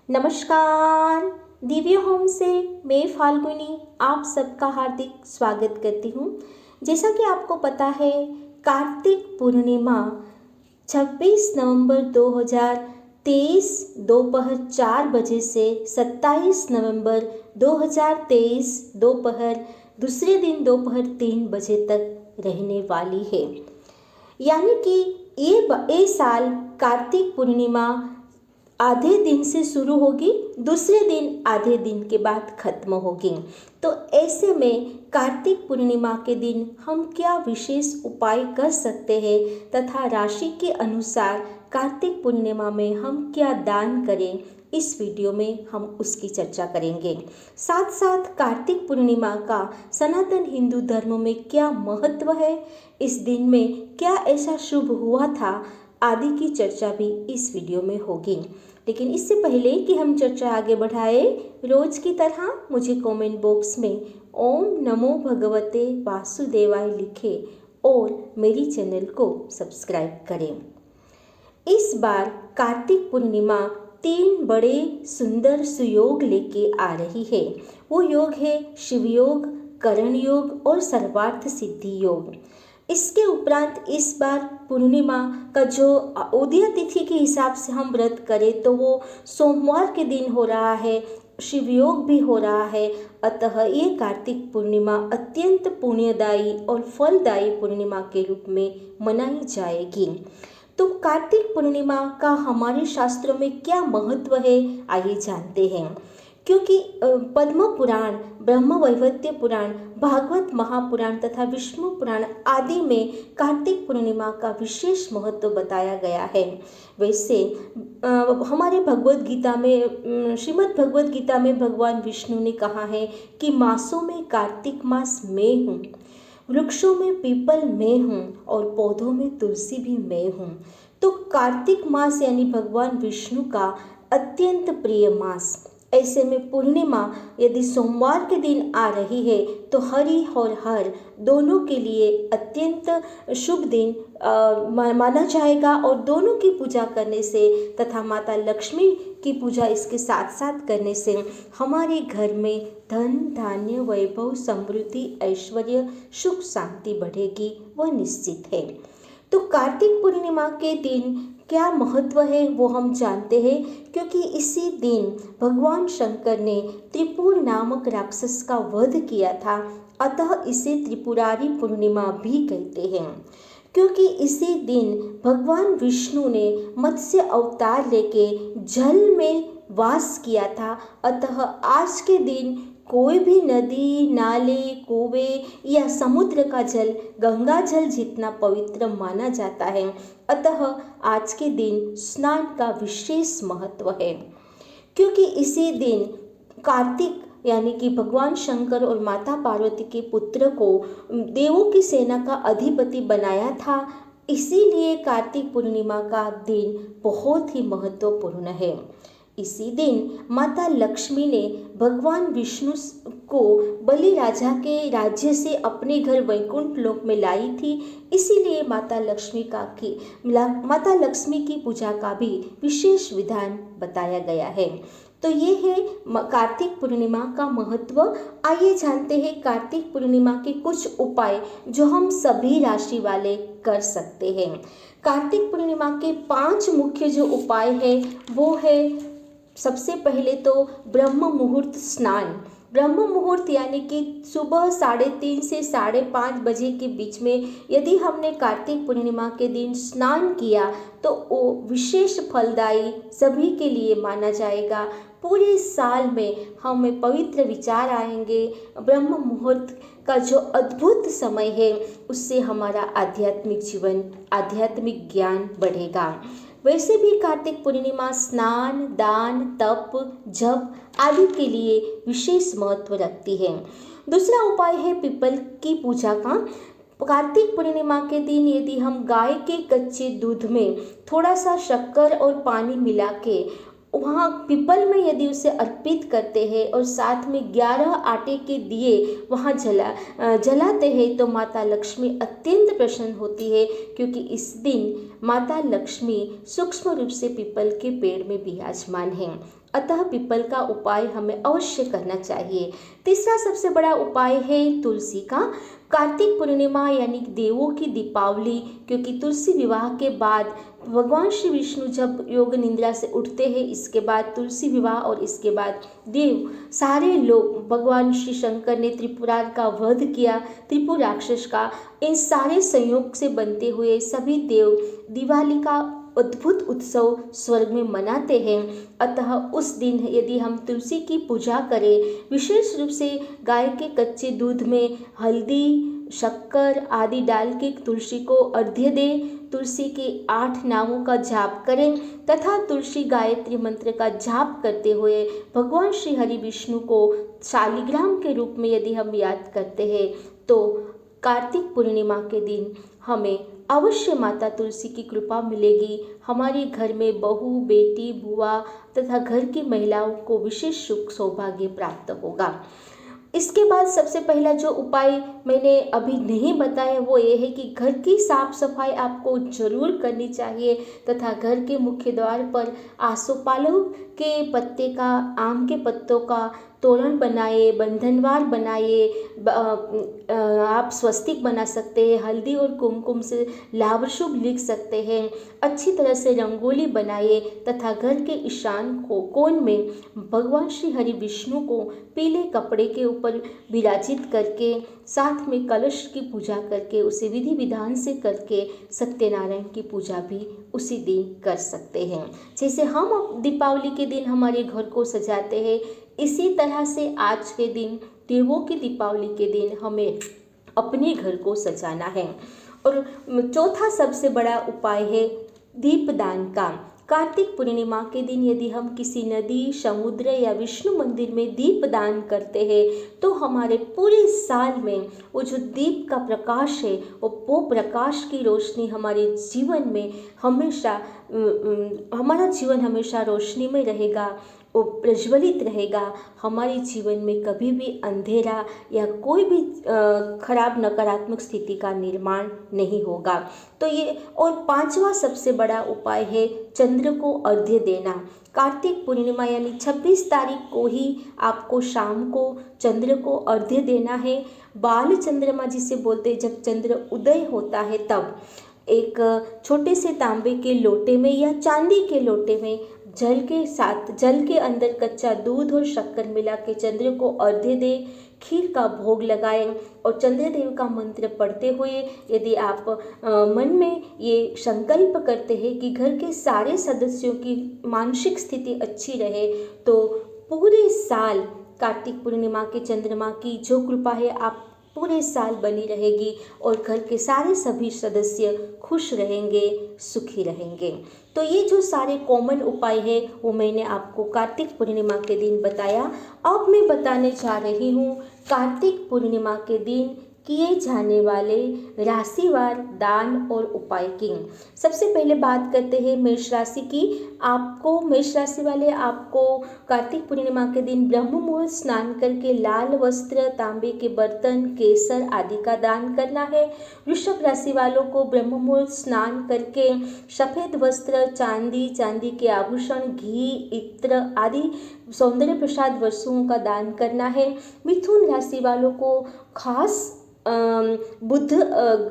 नमस्कार। दिव्य होम से मैं फाल्गुनी आप सबका हार्दिक स्वागत करती हूँ। जैसा कि आपको पता है, कार्तिक पूर्णिमा 26 नवंबर 2023 दोपहर 4 बजे से 27 नवंबर 2023 दोपहर दूसरे दिन दोपहर 3 बजे तक रहने वाली है। यानी कि ये साल कार्तिक पूर्णिमा आधे दिन से शुरू होगी, दूसरे दिन आधे दिन के बाद खत्म होगी। तो ऐसे में कार्तिक पूर्णिमा के दिन हम क्या विशेष उपाय कर सकते हैं तथा राशि के अनुसार कार्तिक पूर्णिमा में हम क्या दान करें, इस वीडियो में हम उसकी चर्चा करेंगे। साथ साथ कार्तिक पूर्णिमा का सनातन हिंदू धर्म में क्या महत्व है, इस दिन में क्या ऐसा शुभ हुआ था आदि की चर्चा भी इस वीडियो में होगी। लेकिन इससे पहले कि हम चर्चा आगे बढ़ाए, रोज की तरह मुझे कमेंट बॉक्स में ओम नमो भगवते वासुदेवाय लिखें और मेरी चैनल को सब्सक्राइब करें। इस बार कार्तिक पूर्णिमा 3 बड़े सुंदर सुयोग लेके आ रही है। वो योग है शिव योग, करण योग और सर्वार्थ सिद्धि योग। इसके उपरांत इस बार पूर्णिमा का जो उदय तिथि के हिसाब से हम व्रत करें तो वो सोमवार के दिन हो रहा है, शिव योग भी हो रहा है। अतः ये कार्तिक पूर्णिमा अत्यंत पुण्यदायी और फलदायी पूर्णिमा के रूप में मनाई जाएगी। तो कार्तिक पूर्णिमा का हमारे शास्त्रों में क्या महत्व है, आइए जानते हैं। क्योंकि पद्म पुराण, ब्रह्म वैवर्त पुराण, भागवत महापुराण तथा विष्णु पुराण आदि में कार्तिक पूर्णिमा का विशेष महत्व बताया गया है। वैसे हमारे भगवत गीता में, श्रीमद् भगवत गीता में भगवान विष्णु ने कहा है कि मासों में कार्तिक मास मैं हूँ, वृक्षों में पीपल मैं हूँ और पौधों में तुलसी भी मैं हूँ। तो कार्तिक मास यानी भगवान विष्णु का अत्यंत प्रिय मास। ऐसे में पूर्णिमा यदि सोमवार के दिन आ रही है तो हरि और हर दोनों के लिए अत्यंत शुभ दिन माना जाएगा और दोनों की पूजा करने से तथा माता लक्ष्मी की पूजा इसके साथ साथ करने से हमारे घर में धन धान्य वैभव समृद्धि ऐश्वर्य सुख शांति बढ़ेगी, वह निश्चित है। तो कार्तिक पूर्णिमा के दिन क्या महत्व है वो हम जानते हैं, क्योंकि इसी दिन भगवान शंकर ने त्रिपुर नामक राक्षस का वध किया था। अतः इसे त्रिपुरारी पूर्णिमा भी कहते हैं। क्योंकि इसी दिन भगवान विष्णु ने मत्स्य अवतार लेके जल में वास किया था। अतः आज के दिन कोई भी नदी, नाले, कुएं या समुद्र का जल गंगा जल जितना पवित्र माना जाता है। अतः आज के दिन स्नान का विशेष महत्व है। क्योंकि इसी दिन कार्तिक यानी कि भगवान शंकर और माता पार्वती के पुत्र को देवों की सेना का अधिपति बनाया था, इसीलिए कार्तिक पूर्णिमा का दिन बहुत ही महत्वपूर्ण है। इसी दिन माता लक्ष्मी ने भगवान विष्णु को बलि राजा के राज्य से अपने घर वैकुंठ लोक में लाई थी। इसीलिए माता लक्ष्मी की पूजा का भी विशेष विधान बताया गया है। तो ये है कार्तिक पूर्णिमा का महत्व। आइए जानते हैं कार्तिक पूर्णिमा के कुछ उपाय जो हम सभी राशि वाले कर सकते हैं। कार्तिक पूर्णिमा के 5 मुख्य जो उपाय है वो है, सबसे पहले तो ब्रह्म मुहूर्त स्नान। ब्रह्म मुहूर्त यानी कि सुबह 3:30 से 5:30 बजे के बीच में यदि हमने कार्तिक पूर्णिमा के दिन स्नान किया तो वो विशेष फलदायी सभी के लिए माना जाएगा। पूरे साल में हमें पवित्र विचार आएंगे। ब्रह्म मुहूर्त का जो अद्भुत समय है उससे हमारा आध्यात्मिक जीवन, आध्यात्मिक ज्ञान बढ़ेगा। वैसे भी कार्तिक पूर्णिमा स्नान, दान, तप, जप आदि के लिए विशेष महत्व रखती है। दूसरा उपाय है पीपल की पूजा का। कार्तिक पूर्णिमा के दिन यदि हम गाय के कच्चे दूध में थोड़ा सा शक्कर और पानी मिला के वहाँ पीपल में यदि उसे अर्पित करते हैं और साथ में 11 आटे के दिए वहाँ जलाते हैं तो माता लक्ष्मी अत्यंत प्रसन्न होती है, क्योंकि इस दिन माता लक्ष्मी सूक्ष्म रूप से पीपल के पेड़ में विराजमान है। अतः पीपल का उपाय हमें अवश्य करना चाहिए। तीसरा सबसे बड़ा उपाय है तुलसी का। कार्तिक पूर्णिमा यानी देवों की दीपावली, क्योंकि तुलसी विवाह के बाद भगवान श्री विष्णु जब योग निद्रा से उठते हैं, इसके बाद तुलसी विवाह और इसके बाद देव सारे लोग, भगवान श्री शंकर ने त्रिपुरार का वध किया, त्रिपुर राक्षस का, इन सारे संयोग से बनते हुए सभी देव दिवाली का अद्भुत उत्सव स्वर्ग में मनाते हैं। अतः उस दिन यदि हम तुलसी की पूजा करें, विशेष रूप से गाय के कच्चे दूध में हल्दी, शक्कर आदि डाल के तुलसी को अर्घ्य दें, तुलसी के 8 नामों का जाप करें तथा तुलसी गायत्री मंत्र का जाप करते हुए भगवान श्री हरि विष्णु को शालिग्राम के रूप में यदि हम याद करते हैं, तो कार्तिक पूर्णिमा के दिन हमें अवश्य माता तुलसी की कृपा मिलेगी। हमारे घर में बहू, बेटी, बुआ तथा घर की महिलाओं को विशेष सुख सौभाग्य प्राप्त होगा। इसके बाद सबसे पहला जो उपाय मैंने अभी नहीं बताया वो ये है कि घर की साफ सफाई आपको जरूर करनी चाहिए तथा घर के मुख्य द्वार पर आसोपालव के पत्ते का, आम के पत्तों का तोरण बनाए, बंधनवार बनाए, आप स्वस्तिक बना सकते हैं, हल्दी और कुमकुम से लाभ शुभ लिख सकते हैं, अच्छी तरह से रंगोली बनाइए तथा घर के ईशान कोण में भगवान श्री हरि विष्णु को पीले कपड़े के ऊपर विराजित करके साथ में कलश की पूजा करके उसे विधि विधान से करके सत्यनारायण की पूजा भी उसी दिन कर सकते हैं। जैसे हम दीपावली के दिन हमारे घर को सजाते हैं, इसी तरह से आज के दिन देवों की दीपावली के दिन हमें अपने घर को सजाना है। और चौथा सबसे बड़ा उपाय है दीपदान का। कार्तिक पूर्णिमा के दिन यदि हम किसी नदी, समुद्र या विष्णु मंदिर में दीप दान करते हैं तो हमारे पूरे साल में वो जो दीप का प्रकाश है वो प्रकाश की रोशनी हमारे जीवन में हमेशा हमारा जीवन हमेशा रोशनी में रहेगा, वो प्रज्वलित रहेगा। हमारे जीवन में कभी भी अंधेरा या कोई भी खराब नकारात्मक स्थिति का निर्माण नहीं होगा। तो ये और पांचवा सबसे बड़ा उपाय है चंद्र को अर्घ्य देना। कार्तिक पूर्णिमा यानी 26 तारीख को ही आपको शाम को चंद्र को अर्घ्य देना है। बाल चंद्रमा जिसे बोलते हैं, जब चंद्र उदय होता है तब एक छोटे से तांबे के लोटे में या चांदी के लोटे में जल के अंदर कच्चा दूध और शक्कर मिला के चंद्र को अर्घ्य दे, खीर का भोग लगाएं और चंद्रदेव का मंत्र पढ़ते हुए यदि आप मन में ये संकल्प करते हैं कि घर के सारे सदस्यों की मानसिक स्थिति अच्छी रहे, तो पूरे साल कार्तिक पूर्णिमा के चंद्रमा की जो कृपा है आप पूरे साल बनी रहेगी और घर के सारे सभी सदस्य खुश रहेंगे, सुखी रहेंगे। तो ये जो सारे कॉमन उपाय है वो मैंने आपको कार्तिक पूर्णिमा के दिन बताया। अब मैं बताने जा रही हूँ कार्तिक पूर्णिमा के दिन किए जाने वाले राशिवार दान और उपाय की। सबसे पहले बात करते हैं मेष राशि की। मेष राशि वाले आपको कार्तिक पूर्णिमा के दिन ब्रह्म मुहूर्त स्नान करके लाल वस्त्र, तांबे के बर्तन, केसर आदि का दान करना है। वृषभ राशि वालों को ब्रह्म मुहूर्त स्नान करके सफेद वस्त्र, चांदी के आभूषण, घी, इत्र आदि सौंदर्य प्रसाद वस्तुओं का दान करना है। मिथुन राशि वालों को खास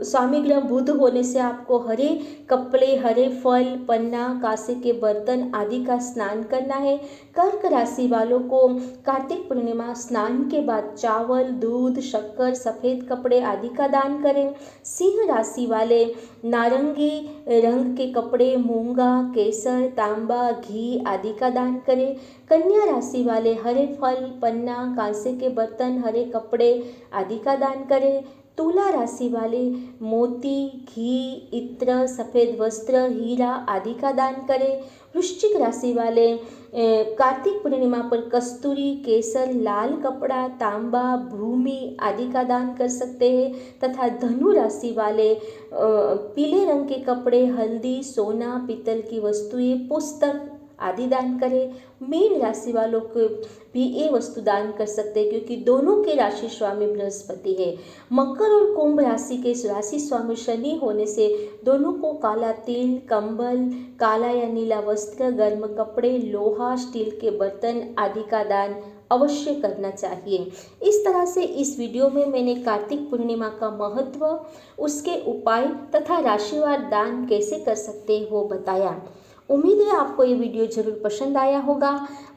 स्वामी ग्रह बुध होने से आपको हरे कपड़े, हरे फल, पन्ना, कांसे के बर्तन आदि का स्नान करना है। कर्क राशि वालों को कार्तिक पूर्णिमा स्नान के बाद चावल, दूध, शक्कर, सफ़ेद कपड़े आदि का दान करें। सिंह राशि वाले नारंगी रंग के कपड़े, मूंगा, केसर, तांबा, घी आदि का दान करें। कन्या राशि वाले हरे फल, पन्ना, कांसे के बर्तन, हरे कपड़े आदि का दान करें। तुला राशि वाले मोती, घी, इत्र, सफ़ेद वस्त्र, हीरा आदि का दान करें। वृश्चिक राशि वाले कार्तिक पूर्णिमा पर कस्तूरी, केसर, लाल कपड़ा, तांबा, भूमि आदि का दान कर सकते हैं। तथा धनु राशि वाले पीले रंग के कपड़े, हल्दी, सोना, पीतल की वस्तुएं, पुस्तक आदि दान करें। मीन राशि वालों को भी ये वस्तु दान कर सकते हैं क्योंकि दोनों के राशि स्वामी बृहस्पति है। मकर और कुंभ राशि के राशि स्वामी शनि होने से दोनों को काला तिल, कंबल, काला या नीला वस्त्र, गर्म कपड़े, लोहा, स्टील के बर्तन आदि का दान अवश्य करना चाहिए। इस तरह से इस वीडियो में मैंने कार्तिक पूर्णिमा का महत्व, उसके उपाय तथा राशिवार दान कैसे कर सकते हैं वो बताया। उम्मीद है आपको ये वीडियो जरूर पसंद आया होगा।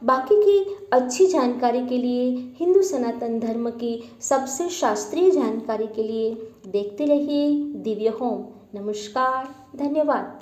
बाकी की अच्छी जानकारी के लिए, हिंदू सनातन धर्म की सबसे शास्त्रीय जानकारी के लिए देखते रहिए दिव्य होम। नमस्कार, धन्यवाद।